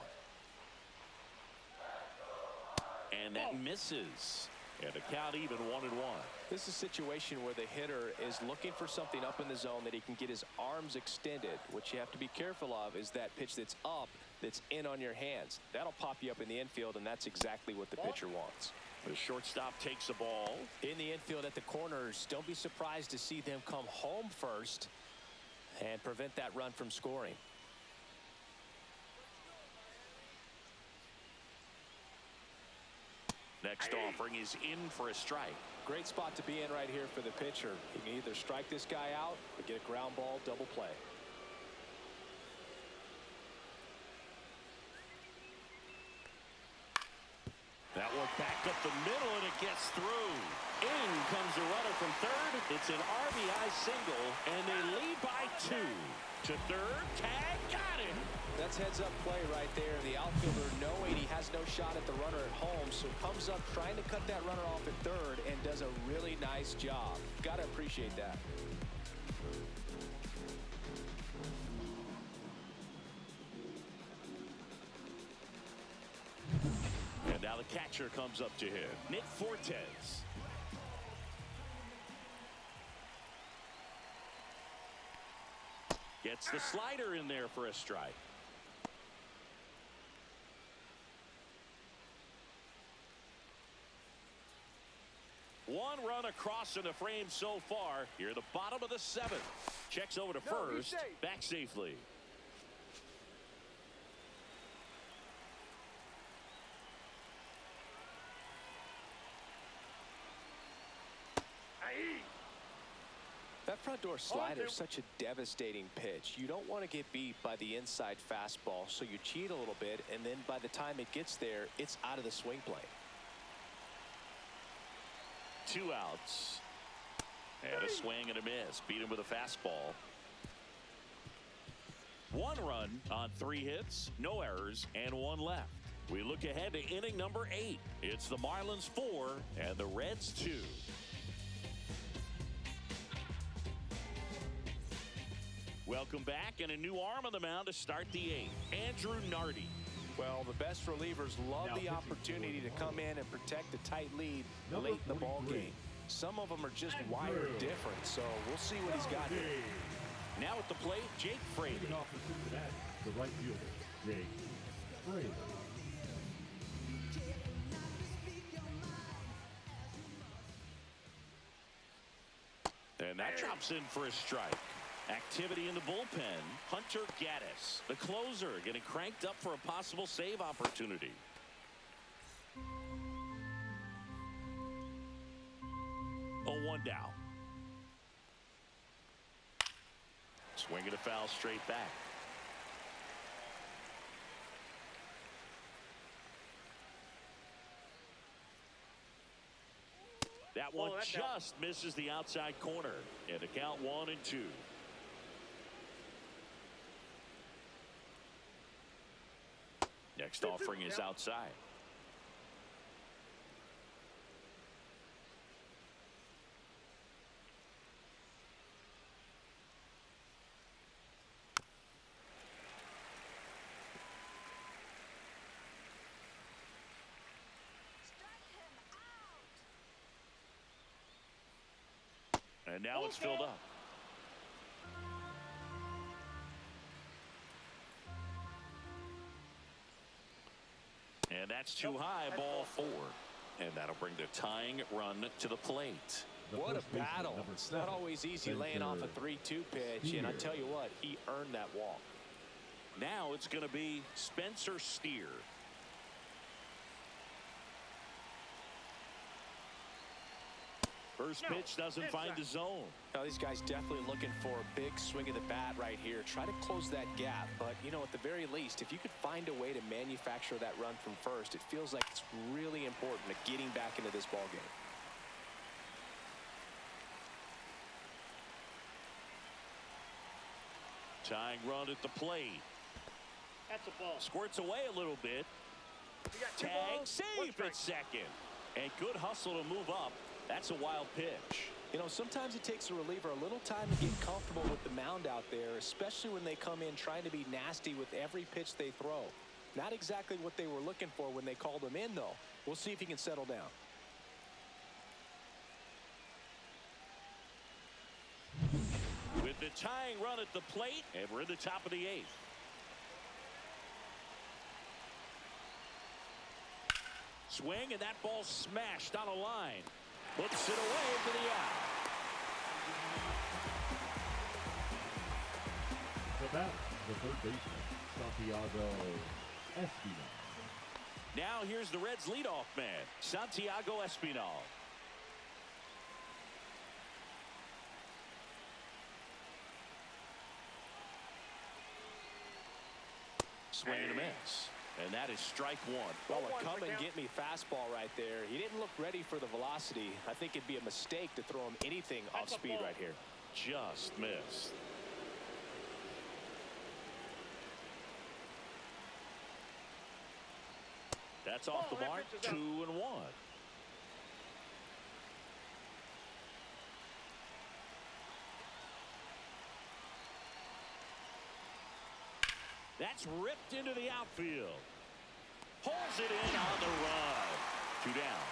And that misses. And the count even 1-1. This is a situation where the hitter is looking for something up in the zone that he can get his arms extended. What you have to be careful of is that pitch that's up, that's in on your hands. That'll pop you up in the infield, and that's exactly what the pitcher wants. The shortstop takes the ball. In the infield at the corners, don't be surprised to see them come home first and prevent that run from scoring. Next offering is in for a strike. Great spot to be in right here for the pitcher. He can either strike this guy out or get a ground ball double play. That one back up the middle, and it gets through. In comes the runner from third. It's an RBI single, and they lead by 2. To third, tag, got it. That's heads-up play right there. The outfielder, knowing he has no shot at the runner at home, so comes up trying to cut that runner off at third and does a really nice job. Got to appreciate that. And now the catcher comes up to him, Nick Fortes. Gets the slider in there for a strike. One run across in the frame so far. Here at the bottom of the 7th. Checks over to first. Back safely. That front door slider is such a devastating pitch. You don't want to get beat by the inside fastball, so you cheat a little bit, and then by the time it gets there, it's out of the swing plane. 2 outs. And a swing and a miss. Beat him with a fastball. 1 run on 3 hits, no errors, and 1 left. We look ahead to inning number 8. It's the Marlins 4 and the Reds 2. Welcome back, and a new arm on the mound to start the 8th. Andrew Nardi. Well, the best relievers love the opportunity to come in and protect a tight lead late in the ball game. Some of them are just wired different, so we'll see what he's got here. Now at the plate, Jake Fraley. The right fielder, Jake Fraley. And that drops in for a strike. Activity in the bullpen. Hunter Gaddis, the closer, getting cranked up for a possible save opportunity. Oh, 1 down. Swing and a foul straight back. That one just misses the outside corner. And the count 1-2. Next offering is outside. And now it's filled up. And that's too high, ball 4. And that'll bring the tying run to the plate. What a battle. It's not always easy laying off a 3-2 pitch, and I tell you what, he earned that walk. Now it's going to be Spencer Steer. First pitch doesn't find the zone. Now, these guys definitely looking for a big swing of the bat right here. Try to close that gap. But, you know, at the very least, if you could find a way to manufacture that run from first, it feels like it's really important to getting back into this ball game. Tying run at the plate. That's a ball. Squirts away a little bit. Tag, safe at second. And good hustle to move up. That's a wild pitch. You know, sometimes it takes a reliever a little time to get comfortable with the mound out there, especially when they come in trying to be nasty with every pitch they throw. Not exactly what they were looking for when they called him in, though. We'll see if he can settle down. With the tying run at the plate, and we're in the top of the 8th. Swing, and that ball smashed on a line. Puts it away for the out. The bat, the third baseman, Santiago Espinal. Now here's the Reds' leadoff man, Santiago Espinal. Swing and a miss. And that is strike 1. Well, a come and get me fastball right there. He didn't look ready for the velocity. I think it'd be a mistake to throw him anything off speed right here. Just missed. That's off the mark. 2-1. That's ripped into the outfield. Pulls it in on the run. 2 down.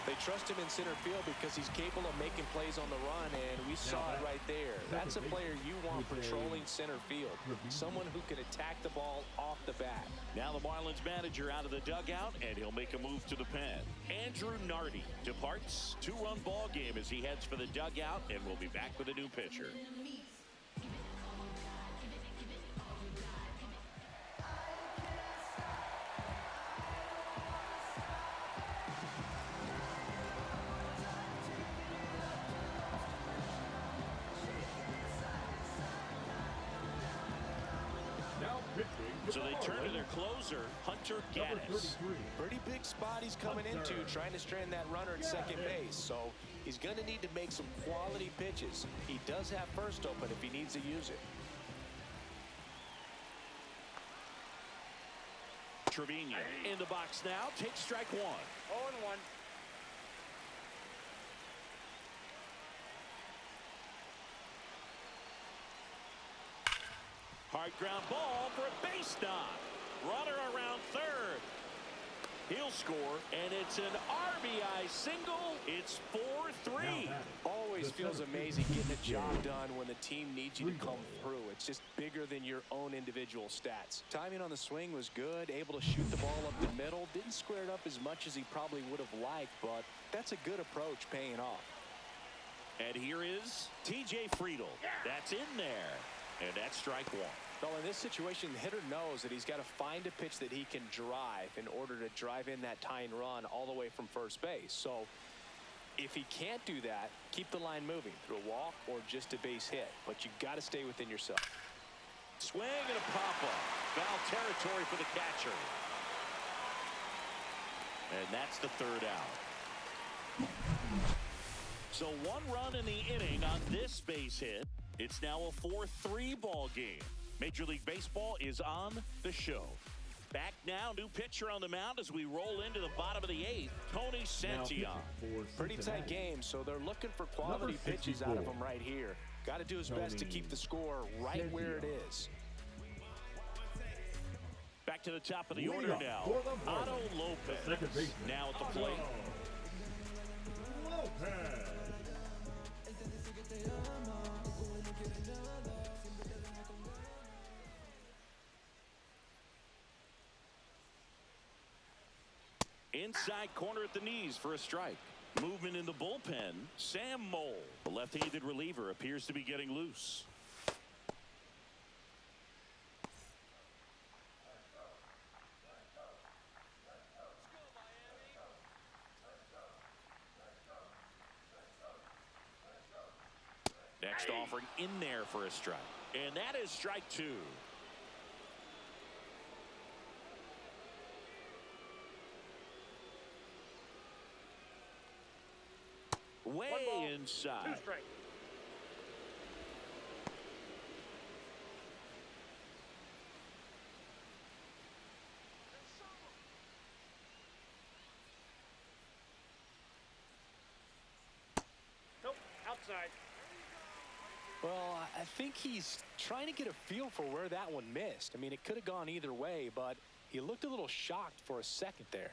They trust him in center field because he's capable of making plays on the run, and we saw it right there. That's a player you want patrolling center field. Someone who can attack the ball off the bat. Now the Marlins manager out of the dugout, and he'll make a move to the pen. Andrew Nardi departs. 2-run ball game as he heads for the dugout, and we'll be back with a new pitcher. So they turn to their closer, Hunter Gaddis. Pretty big spot he's coming into, trying to strand that runner at second base. So he's going to need to make some quality pitches. He does have first open if he needs to use it. Trevino in the box now, takes strike 1. 0-1. Hard ground ball for a base knock. Runner around third. He'll score, and it's an RBI single. It's 4-3. Always feels amazing getting a job done when the team needs you to come through. It's just bigger than your own individual stats. Timing on the swing was good, able to shoot the ball up the middle. Didn't square it up as much as he probably would have liked, but that's a good approach paying off. And here is T.J. Friedel. That's in there. And that's strike one. Well, in this situation, the hitter knows that he's got to find a pitch that he can drive in order to drive in that tying run all the way from first base. So if he can't do that, keep the line moving through a walk or just a base hit. But you got to stay within yourself. Swing and a pop-up. Foul territory for the catcher. And that's the third out. So one run in the inning on this base hit. It's now a 4-3 ball game. Major League Baseball is on the show. Back now, new pitcher on the mound as we roll into the bottom of the eighth, Tony Santillan. Pretty tight game, so they're looking for quality pitches out of him right here. Got to do his best to keep the score right where it is. Back to the top of the order now. Otto Lopez now at the plate. Inside corner at the knees for a strike. Movement in the bullpen. Sam Mole, the left-handed reliever, appears to be getting loose. Next offering in there for a strike. And that is strike two. Way inside. Two strike. Nope, outside. Well, I think he's trying to get a feel for where that one missed. I mean, it could have gone either way, but he looked a little shocked for a second there.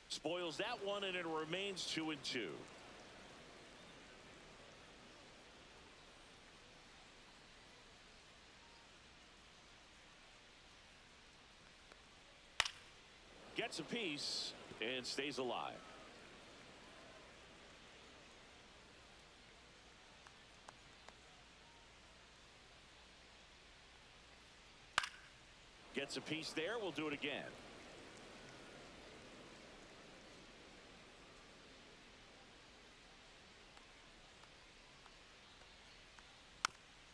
Spoils that one, and it remains 2-2. Gets a piece and stays alive. Gets a piece there. We'll do it again.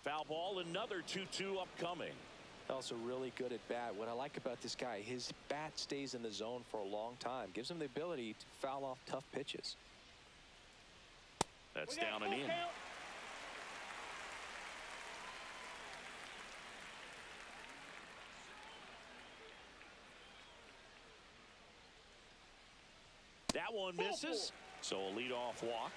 Foul ball, another 2-2 upcoming. Also really good at bat. What I like about this guy, his bat stays in the zone for a long time. Gives him the ability to foul off tough pitches. That's down and in. Count. That one misses. So a leadoff walk.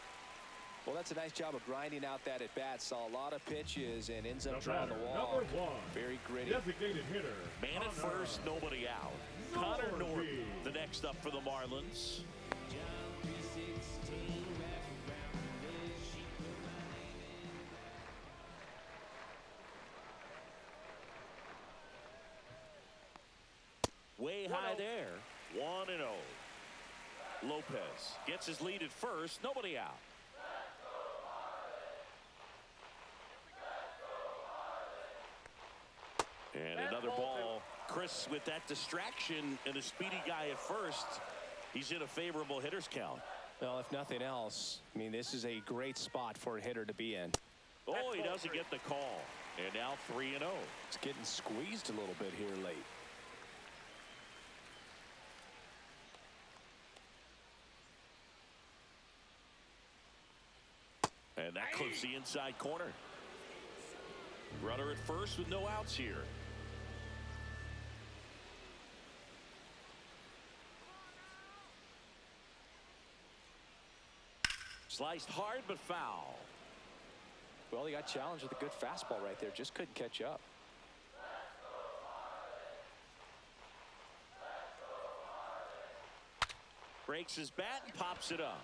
Well, that's a nice job of grinding out that at bat. Saw a lot of pitches and ends up drawing the wall. Very gritty. Designated hitter. Man at first, nobody out. Connor Norton, the next up for the Marlins. Way high there. 1-0. Lopez gets his lead at first. Nobody out. And another ball. Chris, with that distraction and a speedy guy at first, he's in a favorable hitter's count. Well, if nothing else, I mean, this is a great spot for a hitter to be in. Oh, he doesn't get the call. And now 3-0. It's getting squeezed a little bit here late. And that clips the inside corner. Runner at first with no outs here. Sliced hard but foul. Well, he got challenged with a good fastball right there. Just couldn't catch up. Breaks his bat and pops it up.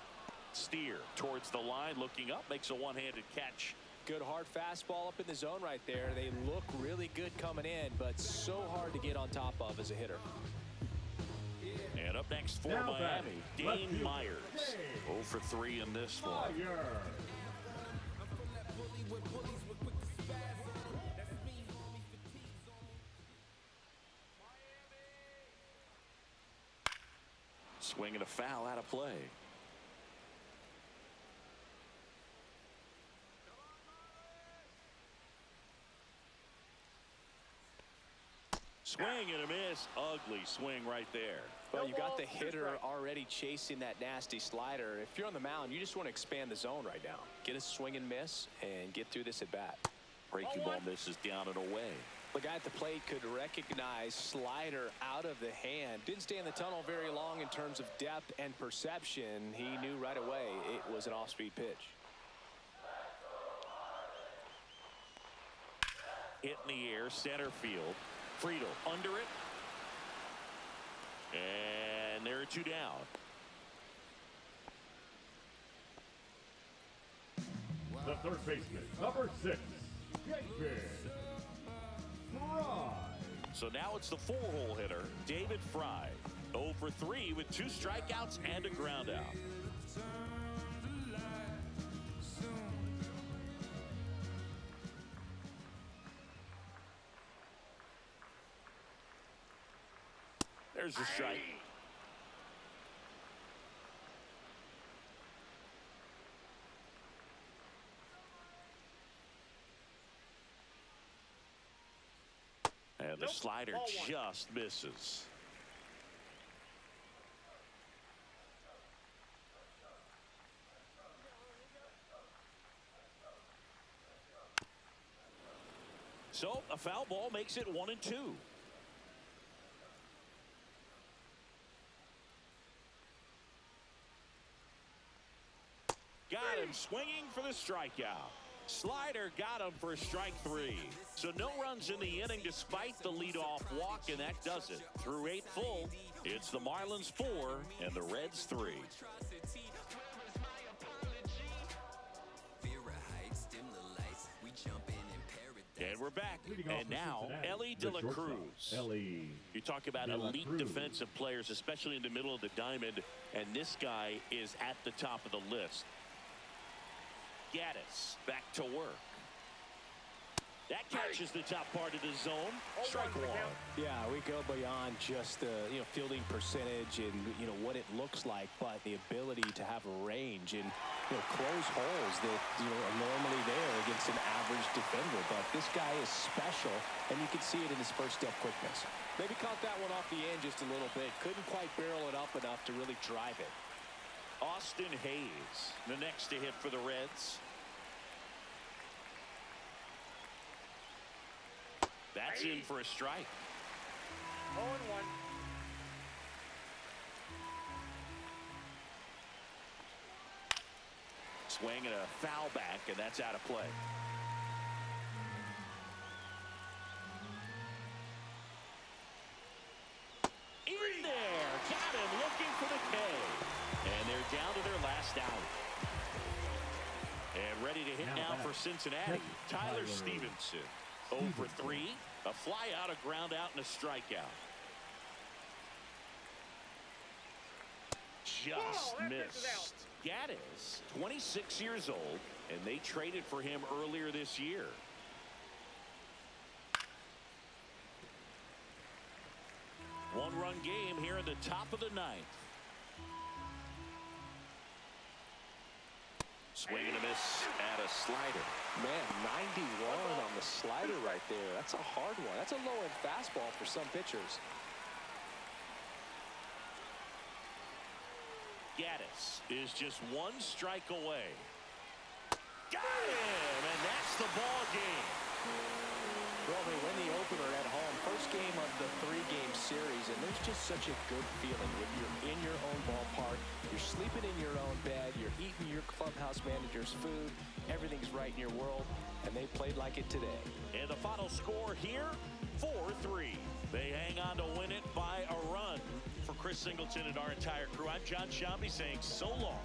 Steer towards the line, looking up, makes a one-handed catch Good hard fastball up in the zone right there. They look really good coming in, but so hard to get on top of as a hitter. And up next for Now Miami, Dane Myers. 0 for 3 in this one. Swinging a foul out of play. Swing and a miss. Ugly swing right there. Well, you got the hitter already chasing that nasty slider. If you're on the mound, you just want to expand the zone right now. Get a swing and miss and get through this at bat. Breaking ball misses down and away. The guy at the plate could recognize slider out of the hand. Didn't stay in the tunnel very long in terms of depth and perception. He knew right away it was an off-speed pitch. Hit in the air, center field. Friedel under it. And there are 2 down. The third baseman, number 6, David Fry. So now it's the 4-hole hitter, David Fry. 0 for 3 with 2 strikeouts and a ground out. There's a strike. And the slider just misses. So a foul ball makes it 1-2. Got him swinging for the strikeout. Slider got him for strike 3. So no runs in the inning despite the leadoff walk, and that does it. Through 8 full, it's the Marlins 4 and the Reds 3. And we're back. And now, Ellie De La Cruz. You talk about elite defensive players, especially in the middle of the diamond, and this guy is at the top of the list. Gaddis back to work. That catches the top part of the zone. Strike 1. Yeah, we go beyond just the fielding percentage and what it looks like, but the ability to have a range and close holes that are normally there against an average defender. But this guy is special, and you can see it in his first step quickness. Maybe caught that one off the end just a little bit. Couldn't quite barrel it up enough to really drive it. Austin Hayes, the next to hit for the Reds. That's in for a strike. 0-1. Swing and a foul back, and that's out of play. In there. Got him looking for the K. And they're down to their last out. And ready to hit now for Cincinnati, Tyler Stevenson. 0 for 3. A fly out, a ground out, and a strikeout. Just missed. Gaddis, 26 years old, and they traded for him earlier this year. One-run game here in the top of the 9th. Swing and a miss at a slider. Man, 91 on the slider right there. That's a hard one. That's a low-end fastball for some pitchers. Gaddis is just 1 strike away. Got him, and that's the ball game. Well, they win the opener at home. First game of the 3-game series, and there's just such a good feeling when you're in your own ballpark, you're sleeping in your own bed, you're eating your clubhouse manager's food, everything's right in your world, and they played like it today. And the final score here, 4-3. They hang on to win it by a run. For Chris Singleton and our entire crew, I'm John Shambi saying so long.